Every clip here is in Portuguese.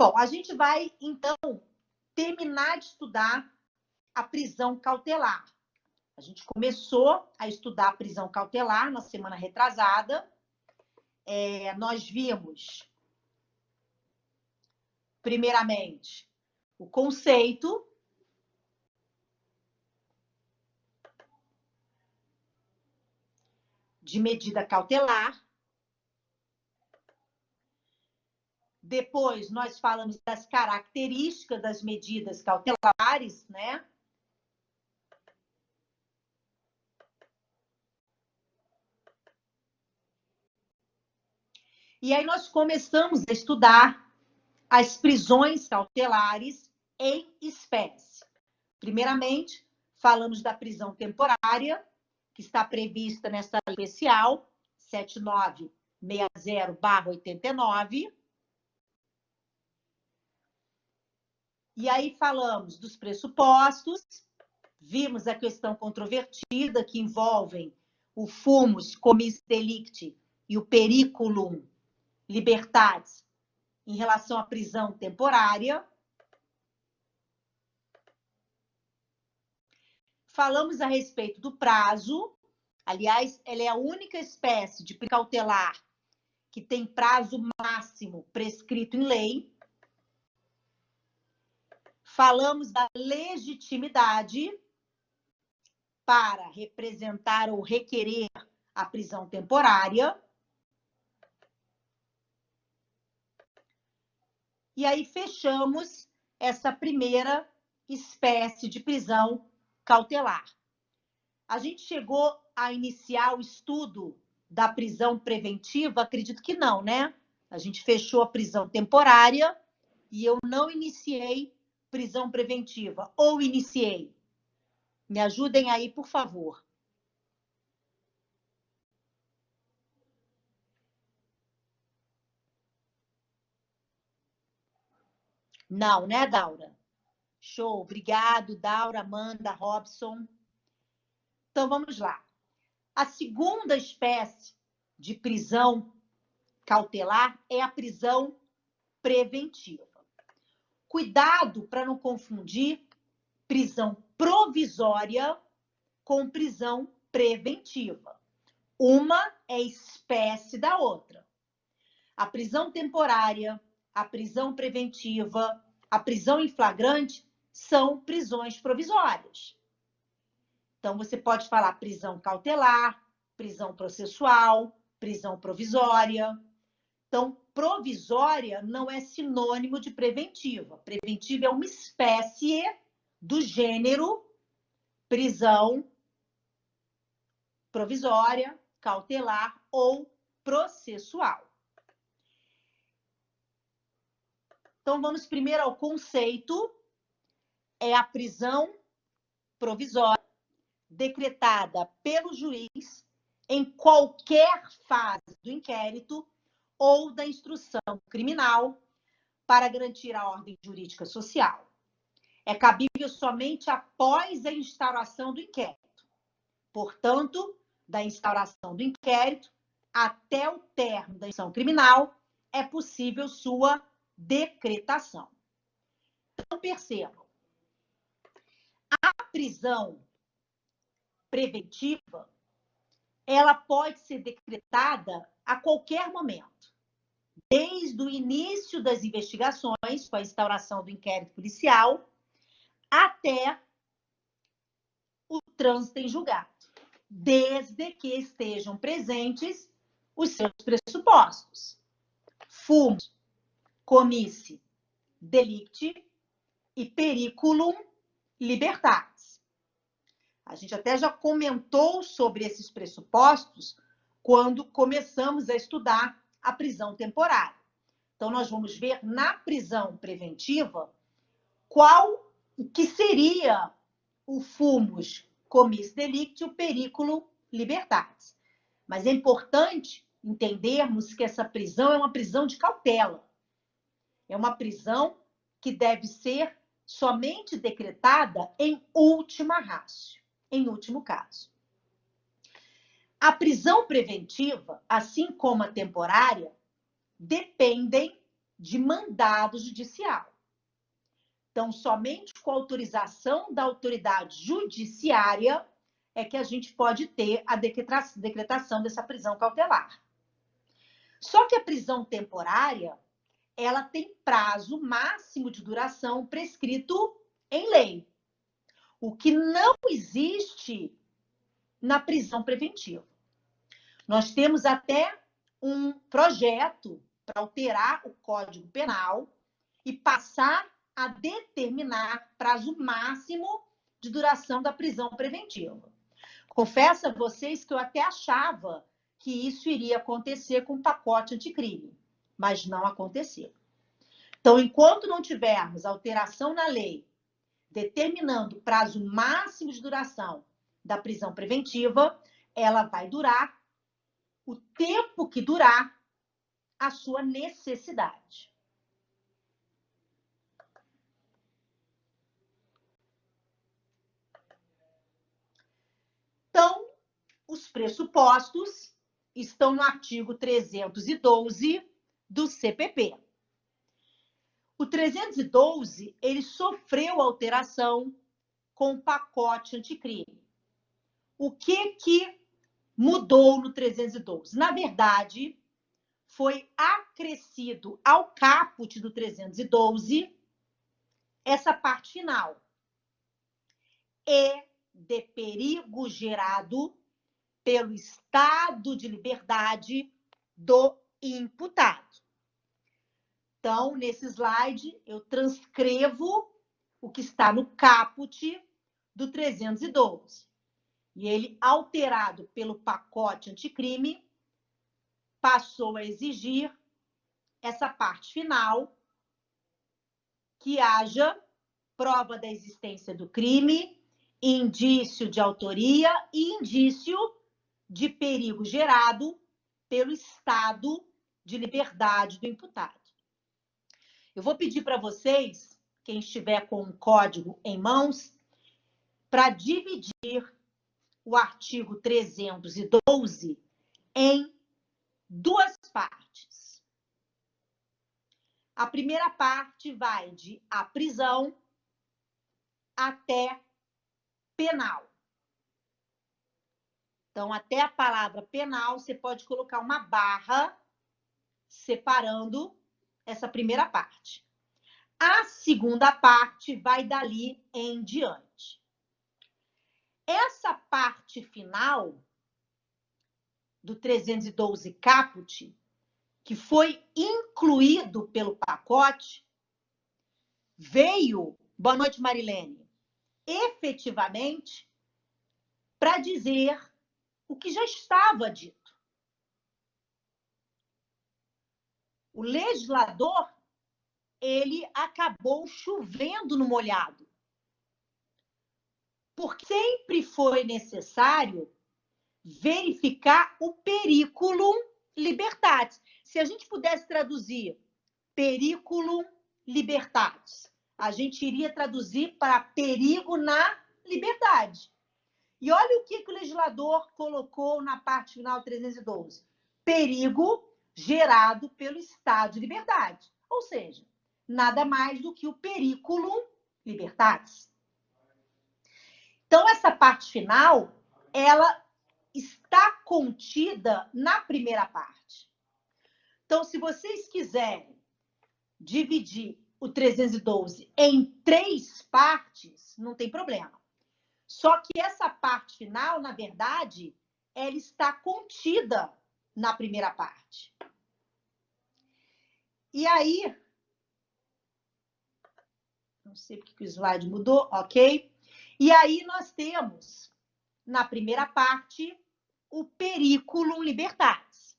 Bom, a gente vai, então, terminar de estudar a prisão cautelar. A gente começou a estudar a prisão cautelar na semana retrasada. Nós vimos, primeiramente, o conceito, de medida cautelar. Depois, nós falamos das características das medidas cautelares, né? E aí nós começamos a estudar as prisões cautelares em espécie. Primeiramente, falamos da prisão temporária, que está prevista nesta lei especial 7960/89. E aí falamos dos pressupostos, vimos a questão controvertida que envolvem o fumus comis delicti e o periculum libertatis em relação à prisão temporária. Falamos a respeito do prazo. Aliás, ela é a única espécie de cautelar que tem prazo máximo prescrito em lei. Falamos da legitimidade para representar ou requerer a prisão temporária. E aí fechamos essa primeira espécie de prisão cautelar. A gente chegou a iniciar o estudo da prisão preventiva? Acredito que não, né? A gente fechou a prisão temporária e eu não iniciei prisão preventiva. Ou iniciei? Me ajudem aí, por favor. Não, né, Daura? Show, obrigado, Daura, Amanda, Robson. Então, vamos lá. A segunda espécie de prisão cautelar é a prisão preventiva. Cuidado para não confundir prisão provisória com prisão preventiva. Uma é espécie da outra. A prisão temporária, a prisão preventiva, a prisão em flagrante são prisões provisórias. Então, você pode falar prisão cautelar, prisão processual, prisão provisória. Então, provisória não é sinônimo de preventiva. Preventiva é uma espécie do gênero prisão provisória, cautelar ou processual. Então, vamos primeiro ao conceito. É a prisão provisória decretada pelo juiz em qualquer fase do inquérito ou da instrução criminal para garantir a ordem jurídica social. É cabível somente após a instauração do inquérito. Portanto, da instauração do inquérito até o término da instrução criminal, é possível sua decretação. Então, percebam, a prisão preventiva, ela pode ser decretada a qualquer momento, desde o início das investigações, com a instauração do inquérito policial, até o trânsito em julgado, desde que estejam presentes os seus pressupostos: fumus comis delicti e periculum libertatis. A gente até já comentou sobre esses pressupostos quando começamos a estudar a prisão temporária. Então, nós vamos ver na prisão preventiva o que seria o fumus comis delicti e o periculum libertatis. Mas é importante entendermos que essa prisão é uma prisão de cautela. É uma prisão que deve ser somente decretada em última ratio, em último caso. A prisão preventiva, assim como a temporária, dependem de mandado judicial. Então, somente com autorização da autoridade judiciária é que a gente pode ter a decretação dessa prisão cautelar. Só que a prisão temporária, ela tem prazo máximo de duração prescrito em lei, o que não existe na prisão preventiva. Nós temos até um projeto para alterar o Código Penal e passar a determinar prazo máximo de duração da prisão preventiva. Confesso a vocês que eu até achava que isso iria acontecer com o pacote anticrime, mas não aconteceu. Então, enquanto não tivermos alteração na lei determinando o prazo máximo de duração da prisão preventiva, ela vai durar o tempo que durar a sua necessidade. Então, os pressupostos estão no artigo 312 do CPP. O 312, ele sofreu alteração com o pacote anticrime. O que mudou no 312? Na verdade, foi acrescido ao caput do 312 essa parte final. E de perigo gerado pelo estado de liberdade do imputado. Então, nesse slide, eu transcrevo o que está no caput do 312. E ele, alterado pelo pacote anticrime, passou a exigir essa parte final, que haja prova da existência do crime, indício de autoria e indício de perigo gerado pelo estado de liberdade do imputado. Eu vou pedir para vocês, quem estiver com o código em mãos, para dividir o artigo 312 em duas partes. A primeira parte vai de a prisão até penal. Então, até a palavra penal, você pode colocar uma barra separando essa primeira parte. A segunda parte vai dali em diante. Essa parte final do 312 caput, que foi incluído pelo pacote, veio, boa noite, Marilene, efetivamente para dizer o que já estava dito. O legislador, ele acabou chovendo no molhado, porque sempre foi necessário verificar o periculum libertatis. Se a gente pudesse traduzir periculum libertatis, a gente iria traduzir para perigo na liberdade. E olha o que o legislador colocou na parte final do 312. Perigo gerado pelo estado de liberdade. Ou seja, nada mais do que o periculum libertatis. Então, essa parte final, ela está contida na primeira parte. Então, se vocês quiserem dividir o 312 em 3 partes, não tem problema. Só que essa parte final, na verdade, ela está contida na primeira parte. E aí, não sei porque o slide mudou, ok? E aí nós temos, na primeira parte, o periculum libertatis.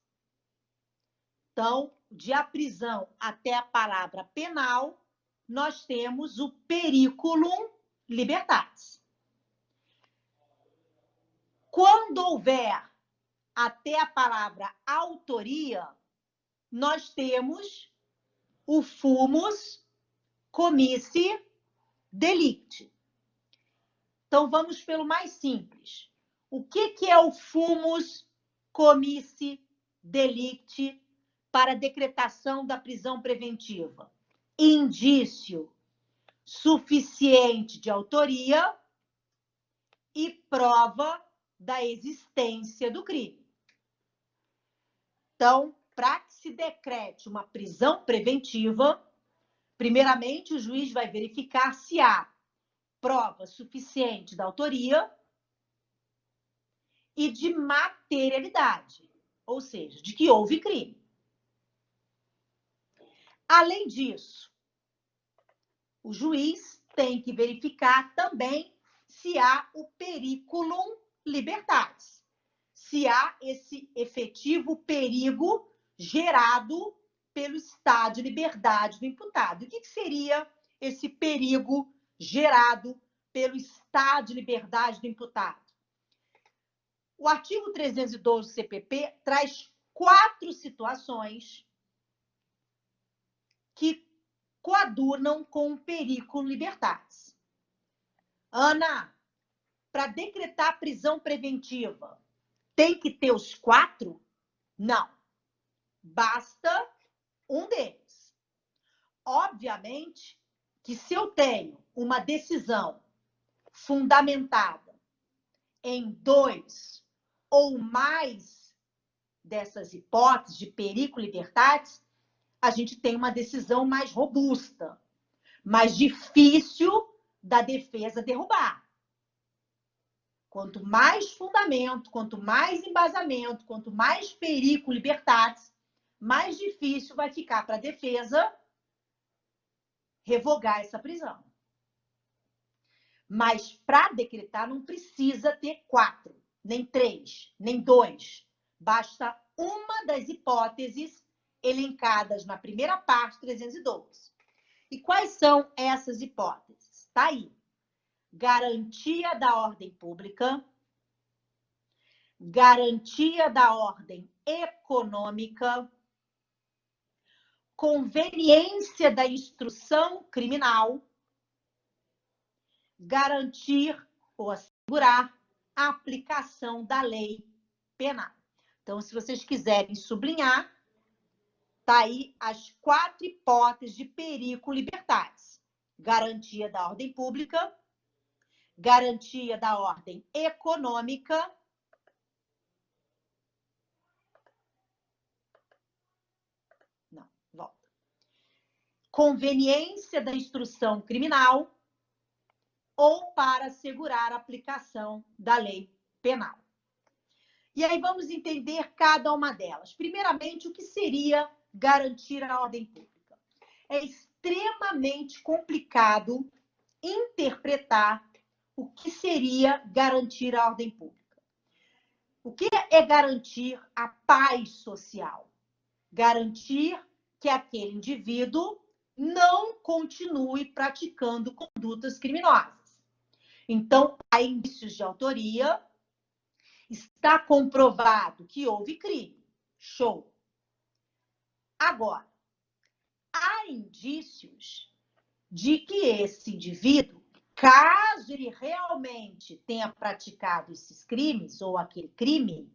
Então, de a prisão até a palavra penal, nós temos o periculum libertatis. Quando houver até a palavra autoria, nós temos o fumus comissi delicti. Então, vamos pelo mais simples. O que é o fumus comissi delicti para a decretação da prisão preventiva? Indício suficiente de autoria e prova da existência do crime. Então, para que se decrete uma prisão preventiva, primeiramente o juiz vai verificar se há prova suficiente da autoria e de materialidade, ou seja, de que houve crime. Além disso, o juiz tem que verificar também se há o periculum libertatis, se há esse efetivo perigo gerado pelo estado de liberdade do imputado. O que seria esse perigo gerado pelo estado de liberdade do imputado? O artigo 312 do CPP traz 4 situações que coadunam com o periculum libertatis. Ana, para decretar prisão preventiva, tem que ter os 4? Não. Basta um deles. Obviamente que se eu tenho uma decisão fundamentada em 2 ou mais dessas hipóteses de periculum libertatis, a gente tem uma decisão mais robusta, mais difícil da defesa derrubar. Quanto mais fundamento, quanto mais embasamento, quanto mais periculum libertatis, mais difícil vai ficar para a defesa revogar essa prisão. Mas para decretar não precisa ter 4, nem 3, nem 2. Basta uma das hipóteses elencadas na primeira parte, 312. E quais são essas hipóteses? Está aí. Garantia da ordem pública, garantia da ordem econômica, conveniência da instrução criminal, garantir ou assegurar a aplicação da lei penal. Então, se vocês quiserem sublinhar, tá aí as 4 hipóteses de periculum libertatis. Garantia da ordem pública, garantia da ordem econômica, não, volta. Conveniência da instrução criminal ou para assegurar a aplicação da lei penal. E aí vamos entender cada uma delas. Primeiramente, o que seria garantir a ordem pública? É extremamente complicado interpretar o que seria garantir a ordem pública. O que é garantir a paz social? Garantir que aquele indivíduo não continue praticando condutas criminosas. Então, há indícios de autoria, está comprovado que houve crime. Show. Agora, há indícios de que esse indivíduo, caso ele realmente tenha praticado esses crimes ou aquele crime,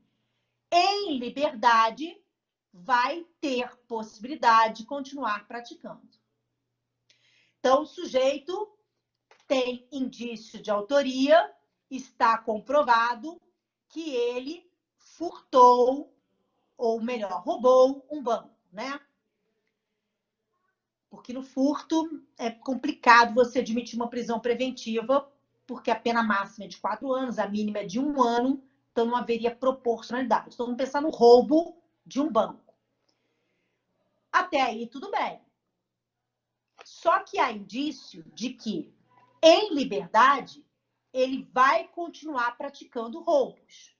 em liberdade, vai ter possibilidade de continuar praticando. Então, o sujeito tem indício de autoria, está comprovado que ele furtou, ou melhor, roubou um banco, né? Porque no furto é complicado você admitir uma prisão preventiva, porque a pena máxima é de 4 anos, a mínima é de 1 ano, então não haveria proporcionalidade. Então, vamos pensar no roubo de um banco. Até aí, tudo bem. Só que há indício de que, em liberdade, ele vai continuar praticando roubos.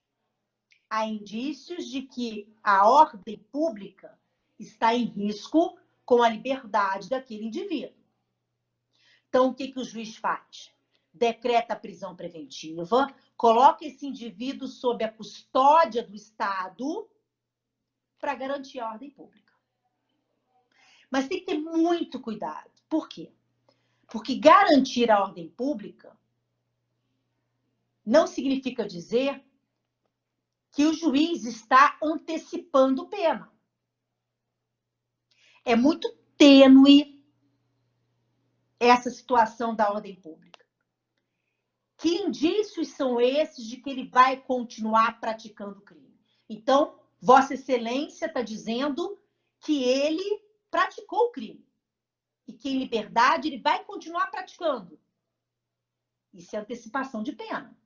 Há indícios de que a ordem pública está em risco com a liberdade daquele indivíduo. Então, o que o juiz faz? Decreta a prisão preventiva, coloca esse indivíduo sob a custódia do Estado para garantir a ordem pública. Mas tem que ter muito cuidado. Por quê? Porque garantir a ordem pública não significa dizer que o juiz está antecipando pena. É muito tênue essa situação da ordem pública. Que indícios são esses de que ele vai continuar praticando o crime? Então, Vossa Excelência está dizendo que ele praticou o crime e que em liberdade ele vai continuar praticando. Isso é antecipação de pena.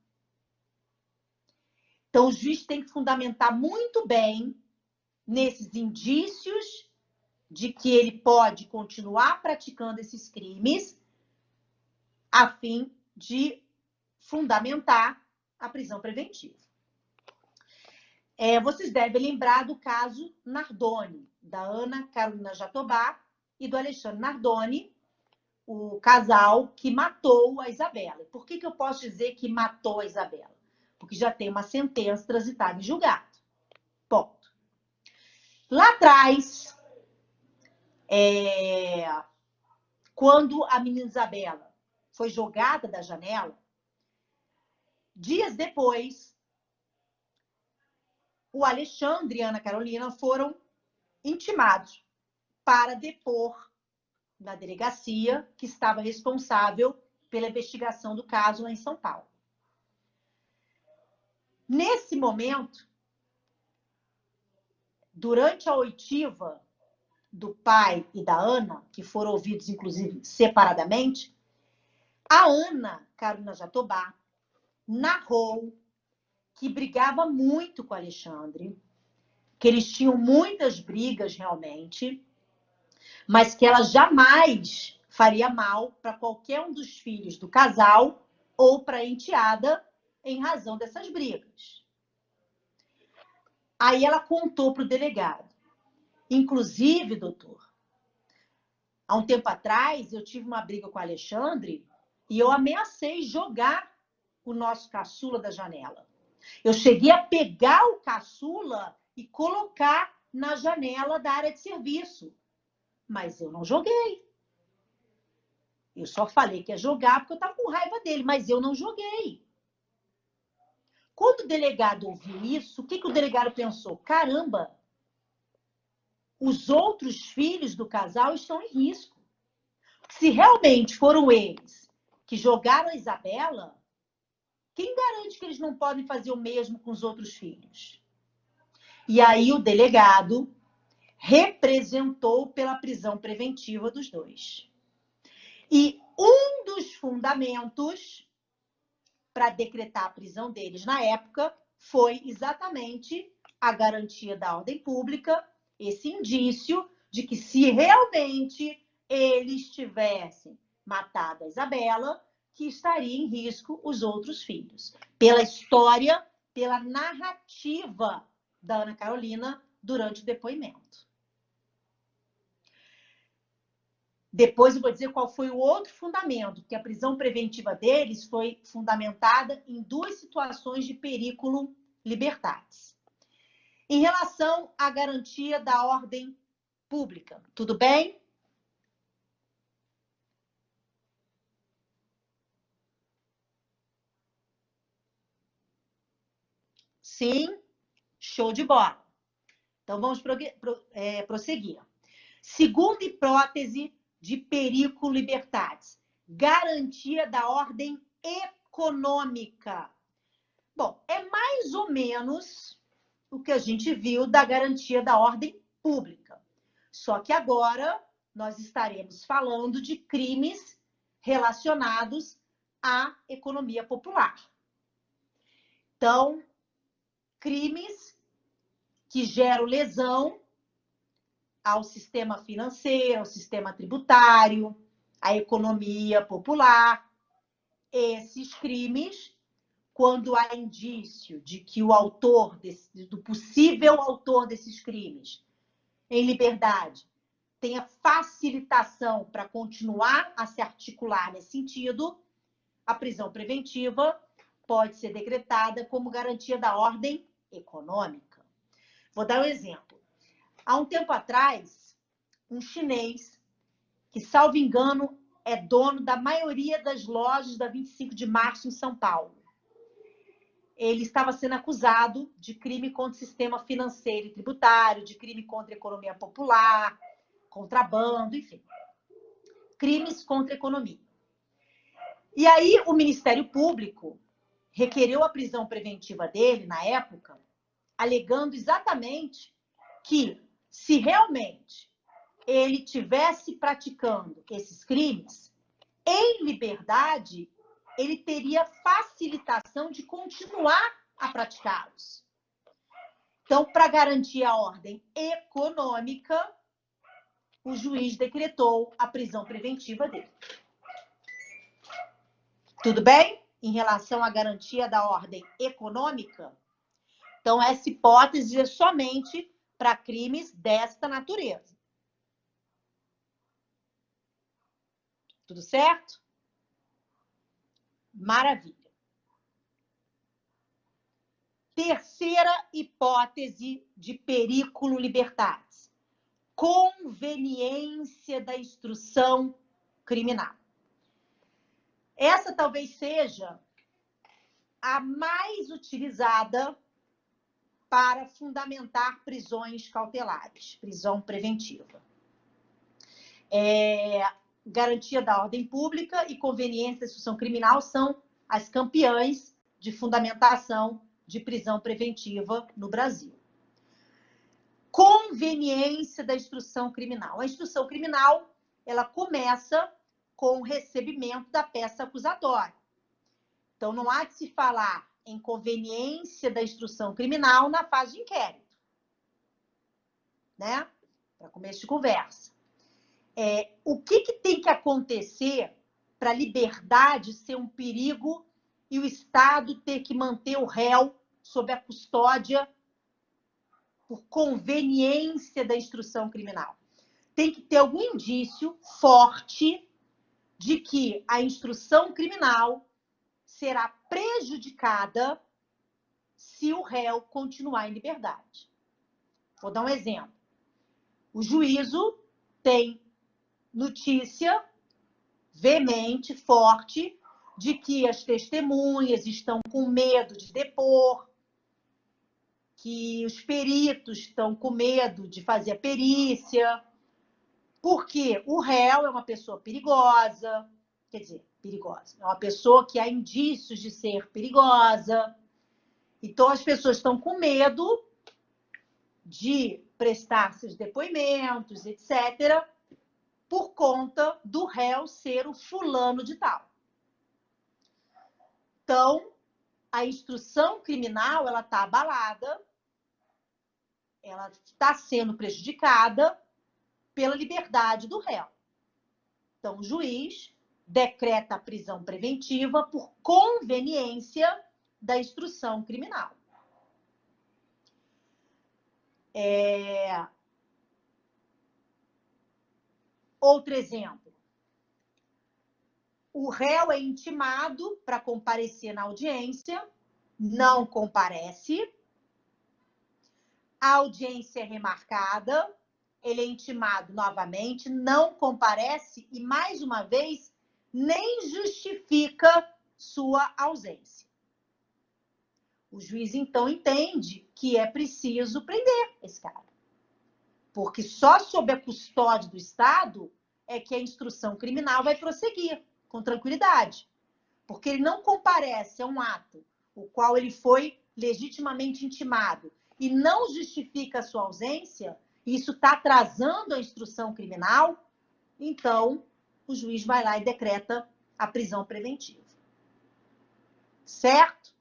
Então, o juiz tem que fundamentar muito bem nesses indícios de que ele pode continuar praticando esses crimes a fim de fundamentar a prisão preventiva. Vocês devem lembrar do caso Nardoni, da Ana Carolina Jatobá e do Alexandre Nardoni, o casal que matou a Isabela. Por que eu posso dizer que matou a Isabela? Porque já tem uma sentença transitada em julgado. Ponto. Lá atrás, quando a menina Isabela foi jogada da janela, dias depois, o Alexandre e a Ana Carolina foram intimados para depor na delegacia que estava responsável pela investigação do caso lá em São Paulo. Nesse momento, durante a oitiva do pai e da Ana, que foram ouvidos, inclusive, separadamente, a Ana Carolina Jatobá narrou que brigava muito com o Alexandre, que eles tinham muitas brigas realmente, mas que ela jamais faria mal para qualquer um dos filhos do casal ou para a enteada em razão dessas brigas. Aí ela contou para o delegado. Inclusive, doutor, há um tempo atrás eu tive uma briga com o Alexandre e eu ameacei jogar o nosso caçula da janela. Eu cheguei a pegar o caçula e colocar na janela da área de serviço. Mas eu não joguei. Eu só falei que ia jogar porque eu estava com raiva dele, mas eu não joguei. Quando o delegado ouviu isso, o que o delegado pensou? Caramba, os outros filhos do casal estão em risco. Se realmente foram eles que jogaram a Isabela, quem garante que eles não podem fazer o mesmo com os outros filhos? E aí o delegado representou pela prisão preventiva dos dois. E um dos fundamentos para decretar a prisão deles na época foi exatamente a garantia da ordem pública, esse indício de que se realmente eles tivessem matado a Isabela, que estaria em risco os outros filhos. Pela história, pela narrativa da Ana Carolina durante o depoimento. Depois eu vou dizer qual foi o outro fundamento, que a prisão preventiva deles foi fundamentada em duas situações de periculum libertatis. Em relação à garantia da ordem pública, tudo bem? Sim, show de bola. Então vamos prosseguir. Segunda hipótese de periculum libertatis, garantia da ordem econômica. Bom, é mais ou menos o que a gente viu da garantia da ordem pública. Só que agora nós estaremos falando de crimes relacionados à economia popular. Então, crimes que geram lesão ao sistema financeiro, ao sistema tributário, à economia popular. Esses crimes, quando há indício de que o autor, do possível autor desses crimes, em liberdade, tenha facilitação para continuar a se articular nesse sentido, a prisão preventiva pode ser decretada como garantia da ordem econômica. Vou dar um exemplo. Há um tempo atrás, um chinês, que, salvo engano, é dono da maioria das lojas da 25 de março em São Paulo. Ele estava sendo acusado de crime contra o sistema financeiro e tributário, de crime contra a economia popular, contrabando, enfim. Crimes contra a economia. E aí o Ministério Público requereu a prisão preventiva dele, na época, alegando exatamente que, se realmente ele tivesse praticando esses crimes, em liberdade, ele teria facilitação de continuar a praticá-los. Então, para garantir a ordem econômica, o juiz decretou a prisão preventiva dele. Tudo bem? Em relação à garantia da ordem econômica, então essa hipótese é somente para crimes desta natureza. Tudo certo? Maravilha. Terceira hipótese de periculo libertatis: conveniência da instrução criminal. Essa talvez seja a mais utilizada para fundamentar prisões cautelares, prisão preventiva. Garantia da ordem pública e conveniência da instrução criminal são as campeãs de fundamentação de prisão preventiva no Brasil. Conveniência da instrução criminal. A instrução criminal, ela começa com o recebimento da peça acusatória. Então, não há de se falar em conveniência da instrução criminal na fase de inquérito, né? Para começo de conversa. O que tem que acontecer para a liberdade ser um perigo e o Estado ter que manter o réu sob a custódia por conveniência da instrução criminal? Tem que ter algum indício forte de que a instrução criminal será prejudicada se o réu continuar em liberdade. Vou dar um exemplo. O juízo tem notícia veemente, forte, de que as testemunhas estão com medo de depor, que os peritos estão com medo de fazer a perícia, porque o réu é uma pessoa perigosa, quer dizer, perigosa, é uma pessoa que há indícios de ser perigosa. Então, as pessoas estão com medo de prestar seus depoimentos, etc., por conta do réu ser o fulano de tal. Então, a instrução criminal, ela está abalada, ela está sendo prejudicada pela liberdade do réu. Então, o juiz decreta a prisão preventiva por conveniência da instrução criminal. Outro exemplo. O réu é intimado para comparecer na audiência, não comparece. A audiência é remarcada, ele é intimado novamente, não comparece e, mais uma vez, nem justifica sua ausência. O juiz, então, entende que é preciso prender esse cara. Porque só sob a custódia do Estado é que a instrução criminal vai prosseguir com tranquilidade. Porque ele não comparece a um ato o qual ele foi legitimamente intimado e não justifica a sua ausência, isso está atrasando a instrução criminal, então o juiz vai lá e decreta a prisão preventiva. Certo?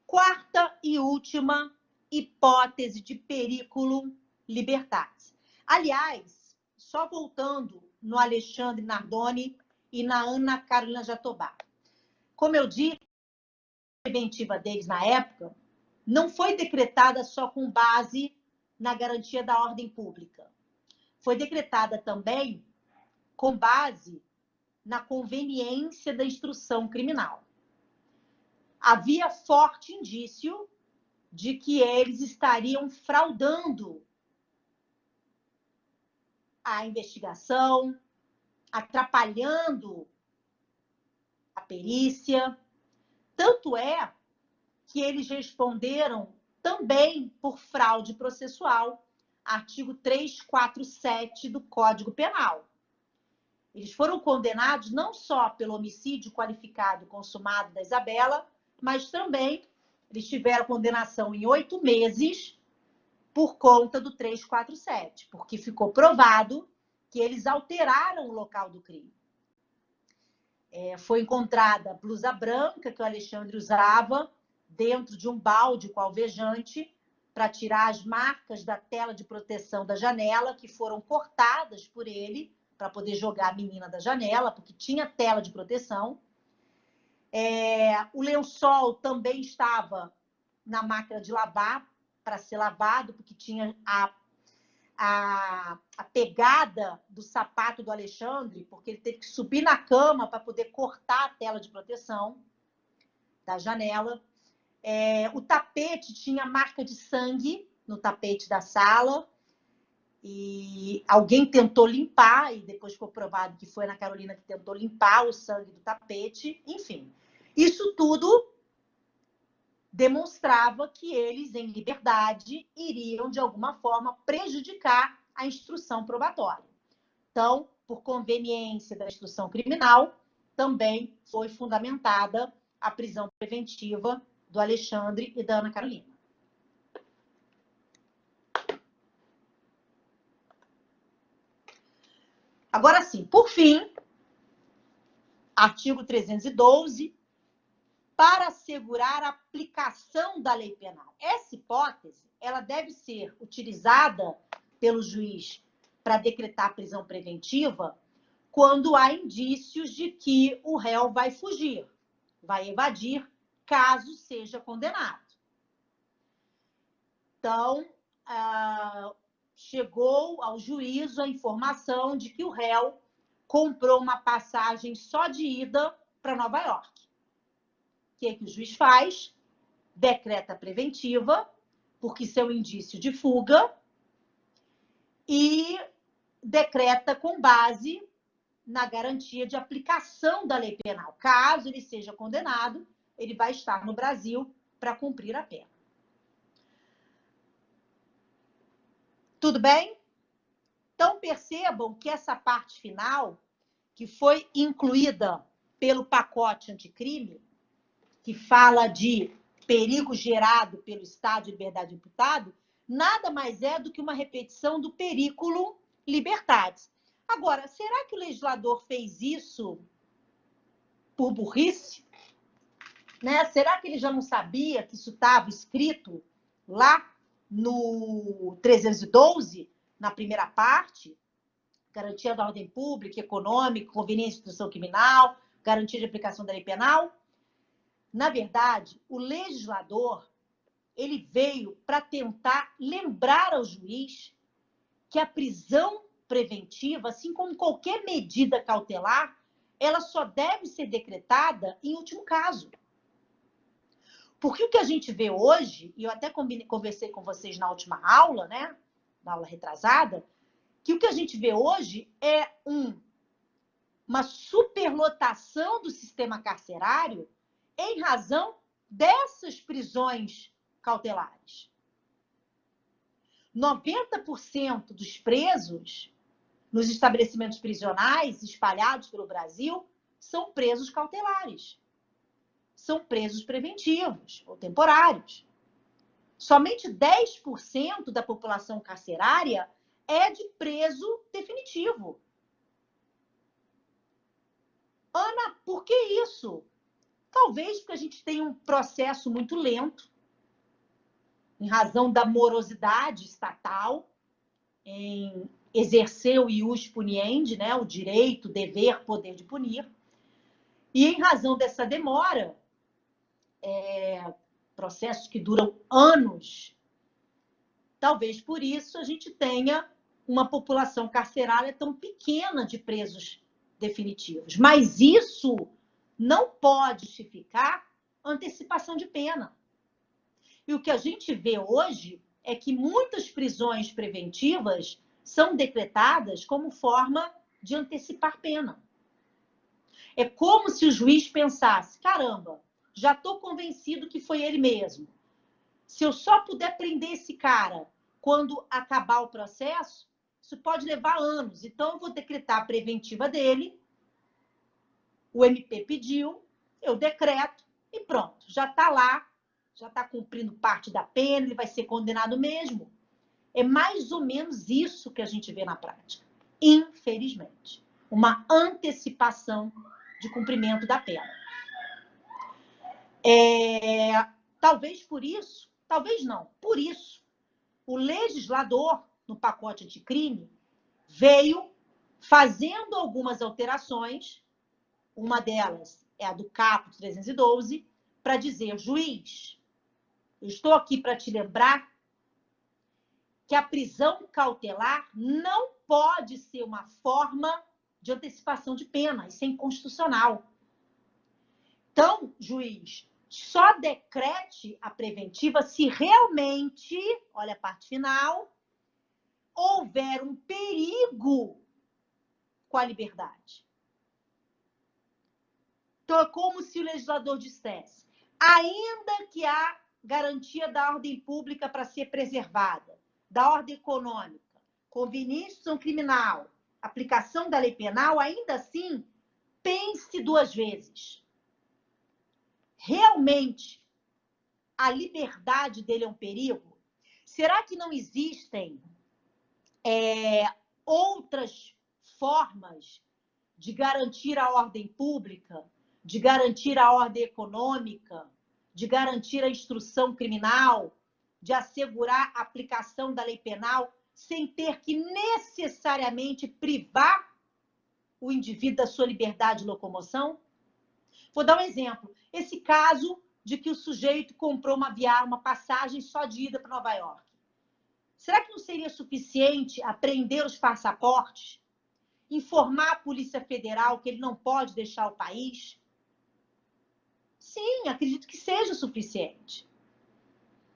Quarta e última hipótese de periculo libertatis. Aliás, só voltando no Alexandre Nardoni e na Ana Carolina Jatobá. Como eu disse, a preventiva deles na época não foi decretada só com base na garantia da ordem pública. Foi decretada também com base na conveniência da instrução criminal. Havia forte indício de que eles estariam fraudando a investigação, atrapalhando a perícia. Tanto é que eles responderam também por fraude processual artigo 347 do Código Penal. Eles foram condenados não só pelo homicídio qualificado consumado da Isabela, mas também eles tiveram condenação em 8 meses por conta do 347, porque ficou provado que eles alteraram o local do crime. Foi encontrada a blusa branca que o Alexandre usava dentro de um balde com alvejante para tirar as marcas da tela de proteção da janela, que foram cortadas por ele para poder jogar a menina da janela, porque tinha tela de proteção. O lençol também estava na máquina de lavar para ser lavado, porque tinha a pegada do sapato do Alexandre, porque ele teve que subir na cama para poder cortar a tela de proteção da janela. O tapete tinha marca de sangue no tapete da sala, e alguém tentou limpar, e depois ficou provado que foi a Ana Carolina que tentou limpar o sangue do tapete. Enfim, isso tudo demonstrava que eles, em liberdade, iriam, de alguma forma, prejudicar a instrução probatória. Então, por conveniência da instrução criminal, também foi fundamentada a prisão preventiva do Alexandre e da Ana Carolina. Agora sim, por fim, artigo 312, para assegurar a aplicação da lei penal. Essa hipótese, ela deve ser utilizada pelo juiz para decretar prisão preventiva quando há indícios de que o réu vai fugir, vai evadir, caso seja condenado. Então, chegou ao juízo a informação de que o réu comprou uma passagem só de ida para Nova York. O que o juiz faz? Decreta preventiva, porque isso é um indício de fuga, e decreta com base na garantia de aplicação da lei penal. Caso ele seja condenado, ele vai estar no Brasil para cumprir a pena. Tudo bem? Então, percebam que essa parte final, que foi incluída pelo pacote anticrime, que fala de perigo gerado pelo estado de liberdade imputado, nada mais é do que uma repetição do periculum libertatis. Agora, será que o legislador fez isso por burrice? Né? Será que ele já não sabia que isso estava escrito lá no 312, na primeira parte? Garantia da ordem pública, econômica, conveniência de instrução criminal, garantia de aplicação da lei penal? Na verdade, o legislador, ele veio para tentar lembrar ao juiz que a prisão preventiva, assim como qualquer medida cautelar, ela só deve ser decretada em último caso. Porque o que a gente vê hoje, e eu até conversei com vocês na última aula, né, na aula retrasada, que o que a gente vê hoje é uma superlotação do sistema carcerário em razão dessas prisões cautelares. 90% dos presos nos estabelecimentos prisionais espalhados pelo Brasil são presos cautelares. São presos preventivos ou temporários. Somente 10% da população carcerária é de preso definitivo. Ana, por que isso? Talvez porque a gente tem um processo muito lento, em razão da morosidade estatal, em exercer o ius puniendi, né, o direito, dever, poder de punir. E em razão dessa demora, processos que duram anos, talvez por isso a gente tenha uma população carcerária tão pequena de presos definitivos. Mas isso não pode justificar antecipação de pena. E o que a gente vê hoje é que muitas prisões preventivas são decretadas como forma de antecipar pena. É como se o juiz pensasse, caramba, já estou convencido que foi ele mesmo. Se eu só puder prender esse cara quando acabar o processo, isso pode levar anos. Então, eu vou decretar a preventiva dele, o MP pediu, eu decreto e pronto. Já está lá, já está cumprindo parte da pena, ele vai ser condenado mesmo. É mais ou menos isso que a gente vê na prática, infelizmente. Uma antecipação de cumprimento da pena. Talvez por isso, talvez não, por isso, o legislador, no pacote anticrime, veio fazendo algumas alterações, uma delas é a do caput 312, para dizer, juiz, eu estou aqui para te lembrar que a prisão cautelar não pode ser uma forma de antecipação de pena, isso é inconstitucional. Então, juiz, só decrete a preventiva se realmente, olha a parte final, houver um perigo com a liberdade. Então, é como se o legislador dissesse, ainda que há garantia da ordem pública para ser preservada, da ordem econômica, conveniência criminal, aplicação da lei penal, ainda assim, pense duas vezes. Realmente, a liberdade dele é um perigo? Será que não existem outras formas de garantir a ordem pública, de garantir a ordem econômica, de garantir a instrução criminal, de assegurar a aplicação da lei penal, sem ter que necessariamente privar o indivíduo da sua liberdade de locomoção? Vou dar um exemplo. Esse caso de que o sujeito comprou uma passagem só de ida para Nova York. Será que não seria suficiente apreender os passaportes, informar a Polícia Federal que ele não pode deixar o país? Sim, acredito que seja suficiente.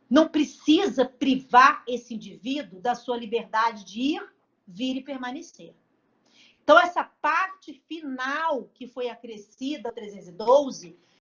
Não precisa privar esse indivíduo da sua liberdade de ir, vir e permanecer. Então, essa parte final que foi acrescida, 312,